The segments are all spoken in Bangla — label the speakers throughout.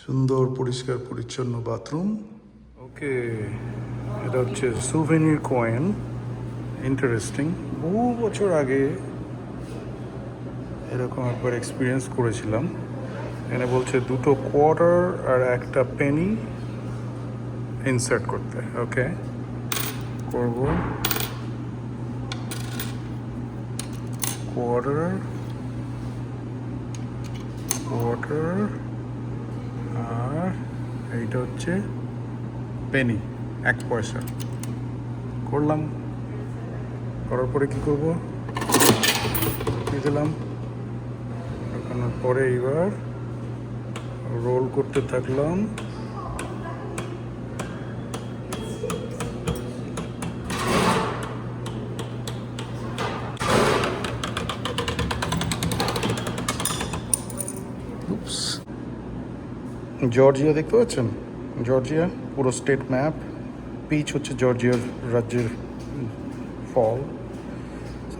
Speaker 1: সুন্দর পরিষ্কার পরিচ্ছন্ন বাথরুম। ওকে, এটা হচ্ছে সুভেনির কয়েন। ইন্টারেস্টিং। বহু বছর আগে এরকম একবার এক্সপিরিয়েন্স করেছিলাম। এখানে বলছে 2টো কোয়ার্টার আর একটা পেনি ইনসার্ট করতে। ওকে, করব। কোয়ার্টার আর এইটা হচ্ছে পেনি, 1 পয়সা। করলাম, করার পরে কি করব, দিয়ে দিলাম। ঢোকানোর পরে এইবার রোল করতে থাকলাম। জর্জিয়া দেখতে পাচ্ছেন, জর্জিয়া পুরো স্টেট ম্যাপ। পিচ হচ্ছে জর্জিয়ার রাজ্যের ফল।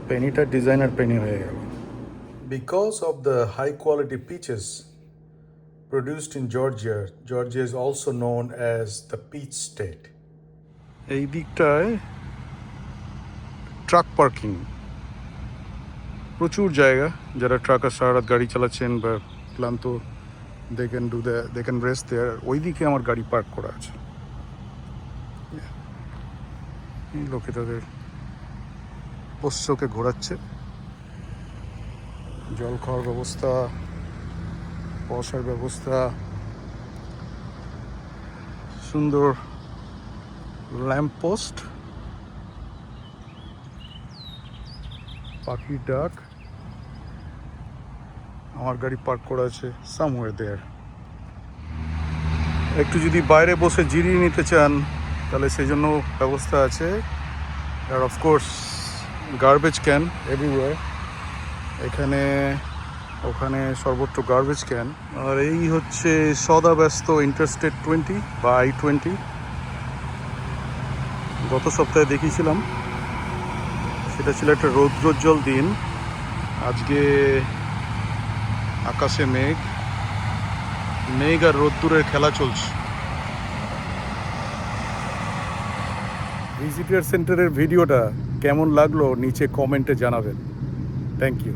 Speaker 1: পেনিটা ডিজাইনার পেনি হয়ে গেল। Because of the high quality peaches produced in Georgia, Georgia is also known as the peach state. এই দিকটায় ট্রাক পার্কিং, প্রচুর জায়গা। যারা ট্রাকার সারা রাত গাড়ি চালাচ্ছেন বা ক্লান্ত, they can rest there. ওই দিকে আমার গাড়ি পার্ক করা আছে। এই লোকে তাদের পোষ্যকে ঘোরাচ্ছে। জল খাওয়ার ব্যবস্থা, বসার ব্যবস্থা, সুন্দর ল্যাম্প পোস্ট, পাখির ডাক। আমার গাড়ি পার্ক করা আছে সামওয়্যার দেয়ার। একটু যদি বাইরে বসে জিরিয়ে নিতে চান তাহলে সেই জন্য ব্যবস্থা আছে। আর অফকোর্স গার্বেজ ক্যান এভরিওয়্যার, এখানে ওখানে সর্বত্র গার্বেজ ক্যান। আর এই হচ্ছে সদাব্যস্ত ইন্টারস্টেট 20 বা I-20। গত সপ্তাহে দেখিয়েছিলাম, সেটা ছিল একটা রৌদ্রোজ্জ্বল দিন। আজকে আকাশে মেঘ আর রোদ্দুরের খেলা চলছে। ভিজিটার সেন্টারের ভিডিওটা কেমন লাগলো নিচে কমেন্টে জানাবেন। Thank you.